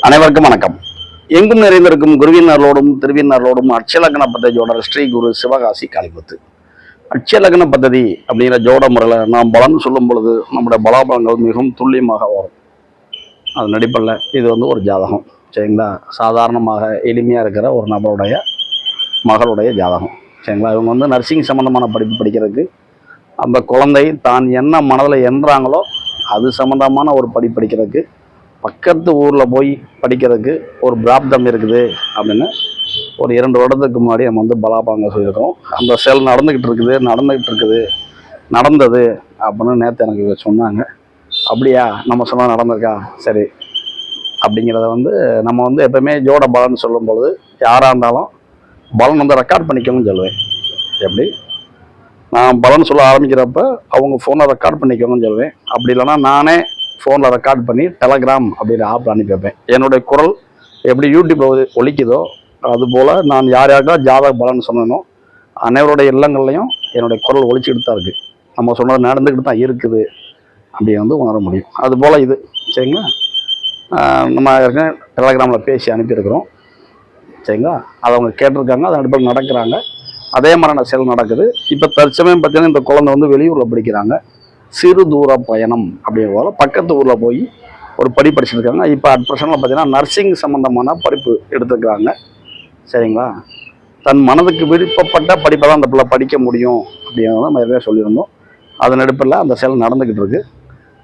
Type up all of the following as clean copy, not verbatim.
அனைவருக்கும் வணக்கம். எங்கும் நிறைந்திருக்கும் குருவினர்களோடும் திருவினர்களோடும் அட்சலக்கண பദ്ധதியோட ஸ்ரீ குரு சிவகாசி காளிமுத்து. அட்சலக்கண பദ്ധதி அப்படிங்கிற ஜோட முறையில் நாம் பலன் சொல்லும் பொழுது நம்முடைய பலாபலங்கள் மிகவும் துல்லியமாக வரும். அது நடிப்பில் இது ஒரு ஜாதகம், சரிங்களா? சாதாரணமாக எளிமையாக இருக்கிற ஒரு நபருடைய மகளுடைய ஜாதகம், சரிங்களா? இவங்க நர்சிங் சம்மந்தமான படிப்பு படிக்கிறதுக்கு, அந்த குழந்தை தான் என்ன மனதில் எண்ணுறாங்களோ அது சம்மந்தமான ஒரு படிப்பு படிக்கிறதுக்கு பக்கத்து ஊரில் போய் படிக்கிறதுக்கு ஒரு பிராப்தம் இருக்குது அப்படின்னு ஒரு 2 வருடத்துக்கு முன்னாடி நம்ம பலாபலங்க சொல்லியிருக்கோம். அந்த செயல் நடந்துக்கிட்டு இருக்குது நடந்தது அப்படின்னு நேற்று எனக்கு சொன்னாங்க. அப்படியா, நம்ம சொன்னால் நடந்திருக்கா, சரி அப்படிங்கிறத நம்ம எப்பவுமே ஜோட பலன் சொல்லும் பொழுது யாராக இருந்தாலும் பலன் ரெக்கார்ட் பண்ணிக்கணும்னு சொல்லுவேன். எப்படி நான் பலன் சொல்ல ஆரம்பிக்கிறப்ப அவங்க ஃபோனை ரெக்கார்ட் பண்ணிக்கணும்னு சொல்லுவேன். அப்படி இல்லைன்னா நானே ஃபோனில் ரெக்கார்ட் பண்ணி டெலகிராம் அப்படிங்கிற ஆப்பில் அனுப்பி வைப்பேன். என்னுடைய குரல் எப்படி யூடியூப்பில் ஒலிக்குதோ அதுபோல் நான் யார் யாருக்கெல்லாம் ஜாதக பலன் சொன்னனோ அனைவருடைய இல்லங்கள்லையும் என்னுடைய குரல் ஒலிச்சுக்கிட்டு தான் இருக்குது. நம்ம சொன்னது நடந்துக்கிட்டு தான் இருக்குது அப்படி உணர முடியும். அதுபோல் இது, சரிங்களா? நம்ம ஏற்கனவே டெலகிராமில் பேசி அனுப்பியிருக்கிறோம், சரிங்களா? அதை அவங்க கேட்டிருக்காங்க, அது அனுப்பி நடக்கிறாங்க. அதே மாதிரியான செயல் நடக்குது. இப்போ தற்சமயம் பார்த்தீங்கன்னா இந்த குழந்தை வெளியூரில் படிக்கிறாங்க. சிறு தூர பயணம் அப்படிங்கிற போல பக்கத்து ஊரில் போய் ஒரு படிச்சிருக்காங்க. இப்போ அட் ப்ரெசென்ட்ல பார்த்தீங்கன்னா நர்சிங் சம்மந்தமான படிப்பு எடுத்துக்கிறாங்க, சரிங்களா? தன் மனதுக்கு விருப்பப்பட்ட படிப்பை தான் அந்த பிள்ளை படிக்க முடியும் அப்படிங்கிறத நம்ம ஏற்கனவே சொல்லியிருந்தோம். அதன் அடிப்படையில் அந்த செயல் நடந்துக்கிட்டு இருக்கு.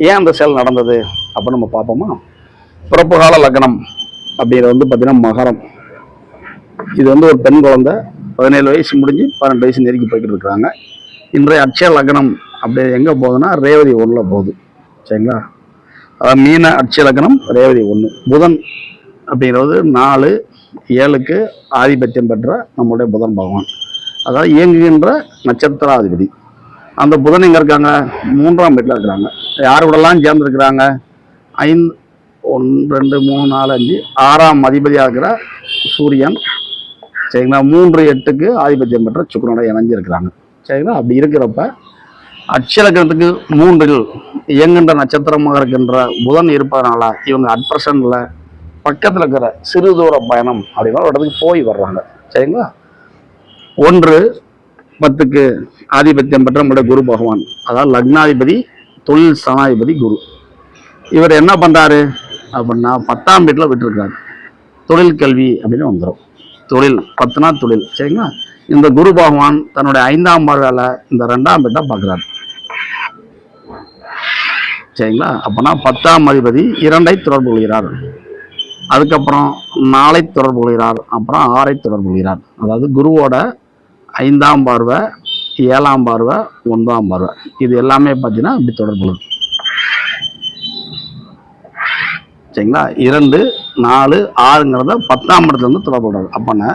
ஏன் அந்த செயல் நடந்தது அப்படின்னு நம்ம பார்ப்போமா? பிறப்பு கால லக்னம் அப்படிங்கிறது பார்த்தீங்கன்னா மகரம். இது ஒரு பெண் குழந்தை 17 வயசு முடிஞ்சு 12 வயசு நெருக்கி போய்கிட்டு இருக்கிறாங்க. இன்றைய அட்சய லக்னம் அப்படி எங்கே போகுதுன்னா ரேவதி 1ல் போகுது, சரிங்களா? அதாவது மீன அட்சய லக்னம் ரேவதி 1. புதன் அப்படிங்கிறது 4-7க்கு ஆதிபத்தியம் பெற்ற நம்முடைய புதன் பகவான், அதாவது இயங்குகின்ற நட்சத்திராதிபதி. அந்த புதன் எங்கே இருக்காங்க? 3ஆம் வீட்டில் இருக்கிறாங்க. யார் கூடலாம் சேர்ந்துருக்கிறாங்க? 5 1 2 3 4 5 6ஆம் அதிபதியாக இருக்கிற சூரியன், சரிங்களா? 3-8க்கு ஆதிபத்தியம் பெற்ற சுக்கிரனோட இணைஞ்சிருக்கிறாங்க, சரிங்களா? அப்படி இருக்கிறப்ப அட்சலக்கணத்துக்கு 3இல் இயங்குகின்ற நட்சத்திரமாக இருக்கின்ற புதன் இருப்பதனால இவங்க அட் ப்ரெசென்ட்ல பக்கத்தில் இருக்கிற சிறு தூர பயணம் அப்படிங்கிற ஒரு இடத்துக்கு போய் வர்றாங்க, சரிங்களா? 1-10க்கு ஆதிபத்தியம் பெற்ற நம்முடைய குரு பகவான், அதாவது லக்னாதிபதி தொழில் ஸ்தானாதிபதி குரு. இவர் என்ன பண்றாரு அப்படின்னா 10ஆம் வீட்டில் விட்டுருக்காரு. தொழில் கல்வி அப்படின்னு வந்துடும். தொழில் 10னா தொழில், சரிங்களா? இந்த குரு பகவான் தன்னுடைய 5ஆம் பார்வையால இந்த 2ஆம் வீட்டை பார்க்குறாரு, சரிங்களா? அப்போனா 10ஆம் அதிபதி 2ஐ தொடர்பு கொள்கிறார், அதுக்கப்புறம் 4ஐ தொடர்பு கொள்கிறார், அப்புறம் 6ஐ தொடர்பு கொள்கிறார். அதாவது குருவோட 5ஆம் பார்வை, 7ஆம் பார்வை, 9ஆம் பார்வை, இது எல்லாமே பார்த்தீங்கன்னா இப்படி தொடர்பு கொள்ளுது, சரிங்களா? 2 4 6ங்கிறத 10ஆம் இடத்துல தொடர்பு கொள்றாரு. அப்போனா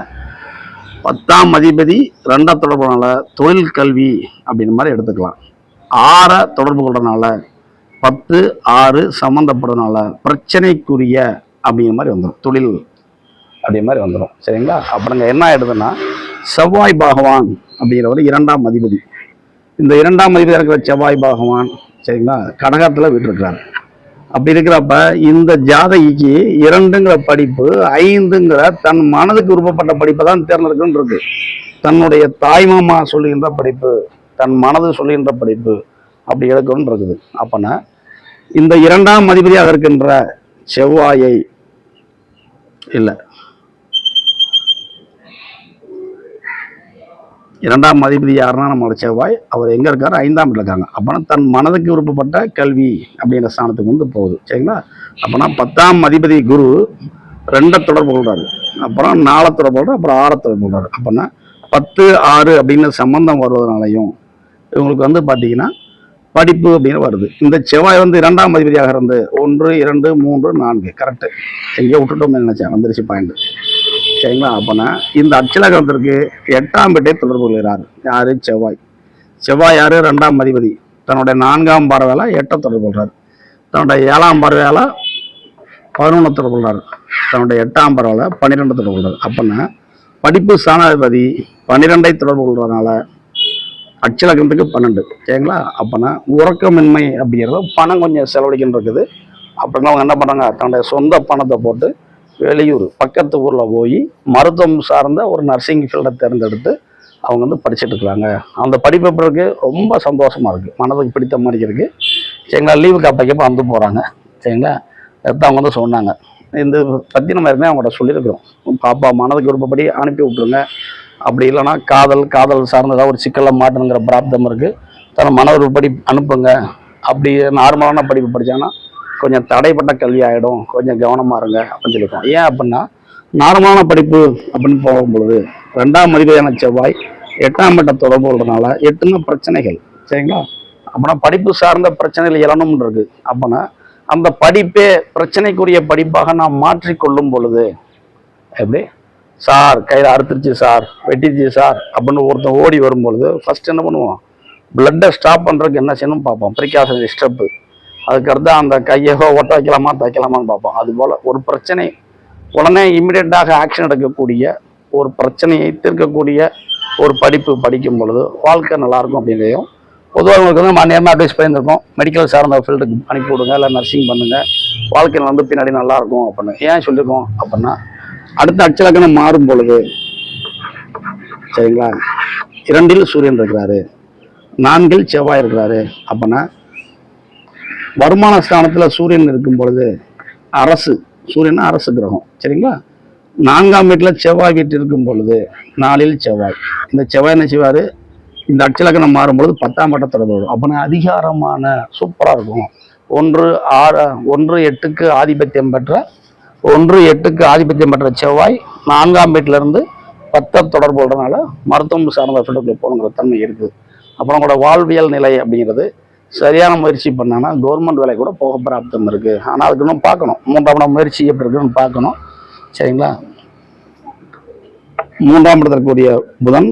10ஆம் அதிபதி 2 தொடர்புனால தொழில் கல்வி அப்படின்ற மாதிரி எடுத்துக்கலாம். 6 தொடர்பு கொள்றதுனால 10 6 சம்மந்தப்படுறதுனால பிரச்சனைக்குரிய அப்படிங்கிற மாதிரி வந்துடும், தொழில் அப்படிங்கிற மாதிரி வந்துடும், சரிங்களா? அப்புறங்க என்ன ஆயிடுதுன்னா செவ்வாய் பகவான் அப்படிங்கிறவர் 2ஆம் அதிபதி. இந்த 2ஆம் அதிபதி இருக்கிற செவ்வாய் பகவான், சரிங்களா, கடகத்தில் விட்டுருக்கிறார். அப்படி இருக்கிறப்ப இந்த ஜாதகிக்கு 2ங்கிற படிப்பு 5ங்கிற தன் மனதுக்கு விருப்பப்பட்ட படிப்பை தான் தேர்ந்தெடுக்கணும் இருக்கு. தன்னுடைய தாய்மாமா சொல்லுகின்ற படிப்பு, தன் மனது சொல்லுகின்ற படிப்பு அப்படி எடுக்கணும்னு இருக்குது. அப்பனா இந்த 2ஆம் அதிபதியாக இருக்கின்ற செவ்வாயை இல்லை, 2ஆம் அதிபதி யாருன்னா நம்மளோட செவ்வாய், அவர் எங்கே இருக்காரு? 5ஆம் வீட்டில் இருக்காங்க. அப்போனா தன் மனதுக்கு விருப்பப்பட்ட கல்வி அப்படிங்கிற ஸ்தானத்துக்கு போகுது, சரிங்களா? அப்போனா 10ஆம் அதிபதி குரு 2 தொடர்பு கொள்றாரு, அப்புறம் 4 தொடர்பு கொள்றாரு, அப்புறம் 6 தொடர்பு கொள்றாரு. அப்போனா 10 6 அப்படின்னு சம்பந்தம் வருவதனாலையும் இவங்களுக்கு பார்த்தீங்கன்னா படிப்பு அப்படின்னு வருது. இந்த செவ்வாய் 2ஆம் அதிபதியாக இருந்து 1 2 3 4 கரெக்டு, எங்கேயோ விட்டுட்டோம்னு நினைச்சேன், வந்துருச்சு பாயிண்ட், சரிங்களா? அப்போனா இந்த அட்சலக்கணத்திற்கு 8ஆம் வீட்டை தொடர்பு கொள்கிறார். யாரு? செவ்வாய். செவ்வாய் யாரு? 2ஆம் அதிபதி. தன்னுடைய 4ஆம் பார்வையால 8 தொடர்பு கொள்றாரு, தன்னுடைய 7ஆம் பார்வையால 11 தொடர்பு கொள்றாரு, தன்னுடைய 8ஆம் பார்வையால 12 தொடர்பு கொள்றாரு. அப்போனா படிப்பு ஸ்தானாதிபதி 12ஐ தொடர்பு கொள்றதுனால அட்சலக்கணத்துக்கு 12, சரிங்களா? அப்போனா உறக்கமின்மை அப்படிங்கிறது பணம் கொஞ்சம் செலவழிக்கின்னு இருக்குது. அப்படின்னா அவங்க என்ன பண்ணுறாங்க? தன்னுடைய சொந்த பணத்தை போட்டு வெளியூர் பக்கத்து ஊரில் போய் மருத்துவம் சார்ந்த ஒரு நர்சிங் ஃபீல்டை தேர்ந்தெடுத்து அவங்க வந்து படிச்சுட்டு இருக்கிறாங்க. அந்த படிப்பு பிறகு ரொம்ப சந்தோஷமாக இருக்குது, மனதுக்கு பிடித்த மாதிரி இருக்குது. சரிங்களா, லீவுக்கு அப்பைக்கப்போ வந்து போகிறாங்க. சரிங்களா, எடுத்து அவங்க வந்து சொன்னாங்க. இந்த பற்றி நம்ம ஏற்கனவே அவங்கள்ட்ட சொல்லியிருக்கிறோம். பாப்பா மனதுக்கு விருப்பப்படி அனுப்பி விட்ருங்க, அப்படி இல்லைன்னா காதல் சார்ந்ததாக ஒரு சிக்கலில் மாட்டணுங்கிற பிராப்தம் இருக்குது, தன மன விருப்பப்படி அனுப்புங்க. அப்படி நார்மலான படிப்பு படித்தாங்கன்னா கொஞ்சம் தடைப்பட்ட கல்வி ஆகிடும், கொஞ்சம் கவனமாக இருங்க அப்படின்னு சொல்லியிருக்கோம். ஏன் அப்படின்னா நார்மலான படிப்பு அப்படின்னு போகும்பொழுது 2ஆம் அதிபதியான செவ்வாய் 8ஆம் இடத்தை தொடர்பு கொள்றதுனால 8ங்க பிரச்சனைகள். சரிங்களா, அப்படின்னா படிப்பு சார்ந்த பிரச்சனைகள் எழணும்னு இருக்கு. அப்படின்னா அந்த படிப்பே பிரச்சனைக்குரிய படிப்பாக நாம் மாற்றிக்கொள்ளும் பொழுது எப்படி சார் கையில் அறுத்துருச்சு சார், வெட்டிச்சு சார் அப்படின்னு ஒருத்தன் ஓடி வரும்பொழுது ஃபர்ஸ்ட் என்ன பண்ணுவோம், பிளட்டை ஸ்டாப் பண்ணுறதுக்கு என்ன செய்யணும் பார்ப்போம், ப்ரிகாஷனரி ஸ்டெப்பு. அதுக்கடுத்து அந்த கையை ஒட்ட தைக்கலாமான்னு பார்ப்போம். அதுபோல் ஒரு பிரச்சனை உடனே இம்மிடியட்டாக ஆக்ஷன் எடுக்கக்கூடிய ஒரு பிரச்சனையை தீர்க்கக்கூடிய ஒரு படிப்பு படிக்கும் பொழுது வாழ்க்கை நல்லாயிருக்கும் அப்படிங்கிறதையும் பொதுவாக உங்களுக்கு வந்து நேரமாக அட்வைஸ் பண்ணியிருக்கோம். மெடிக்கல் சார்ந்த ஃபீல்டுக்கு அனுப்பி விடுங்க, இல்லை நர்சிங் பண்ணுங்கள், வாழ்க்கையில் வந்து பின்னாடி நல்லாயிருக்கும் அப்படின்னு. ஏன் சொல்லியிருக்கோம் அப்படின்னா அடுத்த அச்சலக்கணம் மாறும் பொழுது சரிங்களா 2ல் சூரியன் இருக்கிறாரு, 4ல் செவ்வாய் இருக்கிறாரு. அப்படின்னா வருமான ஸ்தானத்தில் சூரியன் இருக்கும் பொழுது சூரியன் அரசு கிரகம். சரிங்களா, 4ஆம் வீட்டில் செவ்வாய் வீட்டு இருக்கும் பொழுது 4ல் செவ்வாய். இந்த செவ்வாய் என்ன செய்வார், இந்த அச்சலக்கணம் மாறும்பொழுது 10ஆம் இடத்தை தொடர்பு வரும். அப்படின்னா அதிகாரமான சூப்பராக இருக்கும். 1-8க்கு ஆதிபத்தியம் பெற்ற செவ்வாய் 4ஆம் வீட்டிலிருந்து 10 தொடர்பு கொள்றதுனால மருத்துவம் சார்ந்த ஃபீல்டுக்கு போகணுங்கிற தன்மை இருக்குது. அப்புறம் கூட வாழ்வியல் நிலை அப்படிங்கிறது சரியான முயற்சி பண்ணாங்கன்னா கவர்மெண்ட் வேலை கூட போக பிராப்தம் இருக்குது. ஆனால் அதுக்கு இன்னும் பார்க்கணும், 3ஆம் இடம் முயற்சி எப்படி இருக்குன்னு பார்க்கணும். சரிங்களா, 3ஆம் இடத்துல இருக்கக்கூடிய புதன்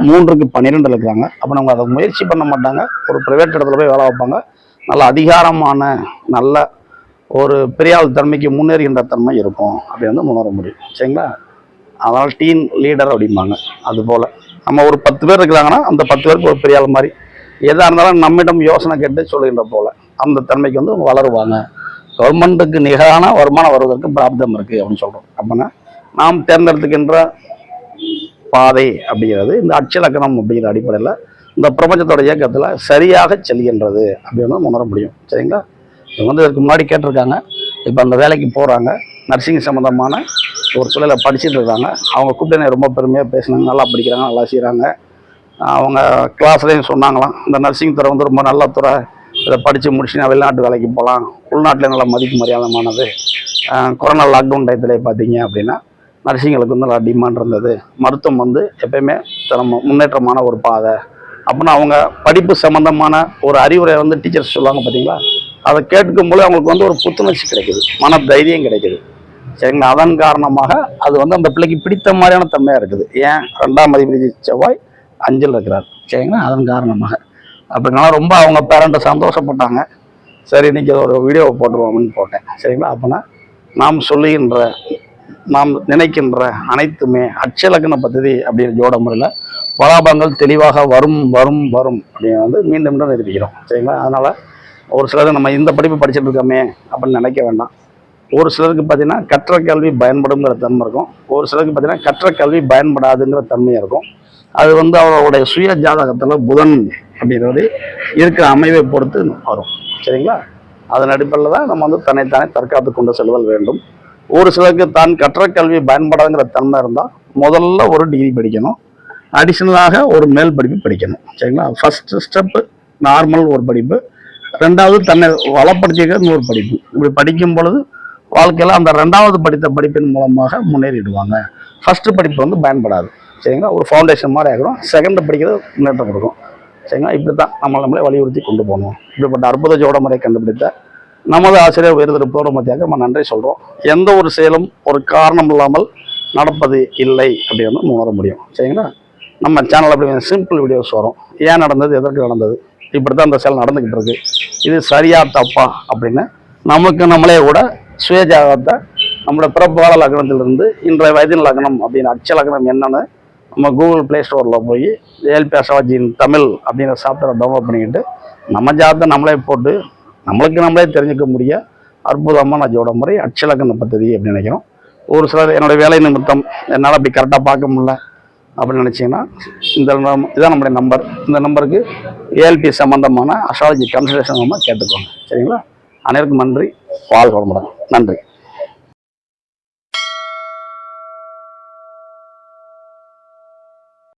3க்கு 12 இருக்கிறாங்க. அப்போ நம்ம அதை முயற்சி பண்ண மாட்டாங்க, ஒரு ப்ரைவேட் இடத்துல போய் வேலை வைப்பாங்க. நல்ல அதிகாரமான நல்ல ஒரு பெரியாள் தன்மைக்கு முன்னேறுகின்ற தன்மை இருக்கும் அப்படி வந்து உணர முடியும். சரிங்களா, அதனால் டீம் லீடர் அப்படிம்பாங்க. அதுபோல் நம்ம ஒரு 10 பேர் இருக்கிறாங்கன்னா அந்த 10 பேருக்கு ஒரு பெரியாள் மாதிரி எதாக இருந்தாலும் நம்மிடம் யோசனை கேட்டு சொல்லுகின்ற போல அந்த தன்மைக்கு வந்து வளருவாங்க. கவர்மெண்ட்டுக்கு நிகரான வருமானம் வருவதற்கு பிராப்தம் இருக்குது அப்படின்னு சொல்கிறோம். அப்படின்னா நாம் தேர்ந்தெடுத்துக்கின்ற பாதை அப்படிங்கிறது இந்த அட்சலக்கணம் அப்படிங்கிற அடிப்படையில் இந்த பிரபஞ்சத்தோட இயக்கத்தில் சரியாக செல்கின்றது அப்படின்னு உணர முடியும். சரிங்களா, இவங்க வந்து இதுக்கு முன்னாடி கேட்டிருக்காங்க, இப்போ அந்த வேலைக்கு போகிறாங்க, நர்சிங் சம்மந்தமான ஒரு சூழலை படிச்சுட்டு இருக்காங்க. அவங்க கூப்பிட்டு ரொம்ப பெருமையாக பேசினாங்க, நல்லா படிக்கிறாங்க, நல்லா செய்கிறாங்க. அவங்க கிளாஸ்லேயும் சொன்னாங்களாம், இந்த நர்சிங் துறை வந்து ரொம்ப நல்ல துறை, இதை படித்து முடிச்சுன்னா வெளிநாட்டு வேலைக்கு போகலாம், உள்நாட்டில் நல்லா மதிப்பு மரியாதமானது. கொரோனா லாக்டவுன் டயத்தில் பார்த்தீங்க அப்படின்னா நர்சிங்களுக்கு வந்து நல்லா டிமாண்ட் இருந்தது. மருத்துவம் வந்து எப்பயுமே முன்னேற்றமான ஒரு பாதை அப்படின்னு அவங்க படிப்பு சம்மந்தமான ஒரு அறிவுரை வந்து டீச்சர்ஸ் சொல்லுவாங்க பார்த்தீங்களா, அதை கேட்கும்போது அவங்களுக்கு வந்து ஒரு புத்துணர்ச்சி கிடைக்குது, மன தைரியம் கிடைக்குது. சரிங்களா, அதன் காரணமாக அது வந்து அந்த பிள்ளைக்கு பிடித்த மாதிரியான தன்மையாக இருக்குது. ஏன் 2ஆம் அதிபதி செவ்வாய் 5ல் இருக்கிறார். சரிங்களா, அதன் காரணமாக அப்படின்னால ரொம்ப அவங்க பேரண்ட்டை சந்தோஷப்பட்டாங்க. சரி இன்றைக்கி ஒரு வீடியோவை போட்டுருவோம் அப்படின்னு போட்டேன். சரிங்களா, அப்படின்னா நாம் நினைக்கின்ற அனைத்துமே அட்சலக்கண பദ്ധதி அப்படிங்கிற ஜோட முறையில் பலாபலங்கள் தெளிவாக வரும் வரும் வரும் அப்படின்னு வந்து மீண்டும் மீண்டும் நிரூபிக்கிறோம். சரிங்களா, அதனால் ஒரு சிலர் நம்ம இந்த படிப்பு படிச்சுட்டு இருக்கோமே அப்படின்னு நினைக்க வேண்டாம். ஒரு சிலருக்கு பார்த்தீங்கன்னா கற்ற கல்வி பயன்படுங்கிற தன்மை இருக்கும், ஒரு சிலருக்கு பார்த்தீங்கன்னா கற்ற கல்வி பயன்படாதுங்கிற தன்மையாக இருக்கும். அது வந்து அவருடைய சுய ஜாதகத்தில் புதன் அப்படிங்கிறது இருக்கிற அமைவை பொறுத்து வரும். சரிங்களா, அதன் அடிப்படையில் தான் நம்ம வந்து தன்னைத்தானே தற்காத்து கொண்டு செல்வல் வேண்டும். ஒரு சிலருக்கு தான் கற்ற கல்வி பயன்படாதுங்கிற தன்மை இருந்தால் முதல்ல ஒரு டிகிரி படிக்கணும், அடிஷ்னலாக ஒரு மேல் படிப்பு படிக்கணும். சரிங்களா, ஃபஸ்ட்டு ஸ்டெப்பு நார்மல் ஒரு படிப்பு, 2வது தன்னை வளப்படுத்திக்கிறது ஒரு படிப்பு. இப்படி படிக்கும் பொழுது வாழ்க்கையில் அந்த 2வது படித்த படிப்பின் மூலமாக முன்னேறிடுவாங்க. ஃபஸ்ட்டு படிப்பு வந்து பயன்படாது. சரிங்களா, ஒரு ஃபவுண்டேஷன் மாதிரி ஆகிடும், 2ண்டு படிக்கிறது முன்னேற்றம் கொடுக்கும். சரிங்களா, இப்படி தான் நம்மளை வலியுறுத்தி கொண்டு போகணும். இப்படிப்பட்ட அற்புத ஜோட முறை கண்டுபிடித்த நமது ஆசிரியர் உயர்ந்திருப்போர் மத்தியாக நம்ம நன்றி சொல்கிறோம். எந்த ஒரு செயலும் ஒரு காரணம் இல்லாமல் நடப்பது இல்லை அப்படின்னு உணர முடியும். சரிங்களா, நம்ம சேனல் அப்படி சிம்பிள் வீடியோஸ் வரும், ஏன் நடந்தது, எதற்கு நடந்தது, இப்படி தான் இந்த செயல் நடந்துக்கிட்டு இருக்கு, இது சரியா தப்பா அப்படின்னு நமக்கு நம்மளே கூட சுயஜாதகத்தை நம்மளோட பிறப்பு கால லக்னத்திலிருந்து இன்றைய வயதின் லக்னம் அப்படின்னு அட்ச லக்னம் என்னன்னு நம்ம கூகுள் ப்ளே ஸ்டோரில் போய் ஏஎல்பி அஸ்ட்ராலஜியின் தமிழ் அப்படிங்கிற சாஃப்ட்வேரை டவுன்லோட் பண்ணிக்கிட்டு நம்ம ஜாதகத்தை நம்மளே போட்டு நம்மளுக்கு நம்மளே தெரிஞ்சுக்க முடிய அற்புதமான ஜோட முறை அட்சலக்கண பദ്ധதி அப்படின்னு நினைக்கிறோம். ஒரு சிலர் என்னுடைய வேலை நிமித்தம் என்னால் அப்படி கரெக்டாக பார்க்க முடியல அப்படின்னு நினச்சிங்கன்னா இதான் நம்முடைய நம்பர். இந்த நம்பருக்கு ஏஎல்பி சம்மந்தமான அஸ்ட்ராலஜி கன்சல்டேஷன் நம்ம கேட்டுக்கோங்க. சரிங்களா? அனைவருக்கும் நன்றி. வாழ்க வளமுடன். நன்றி.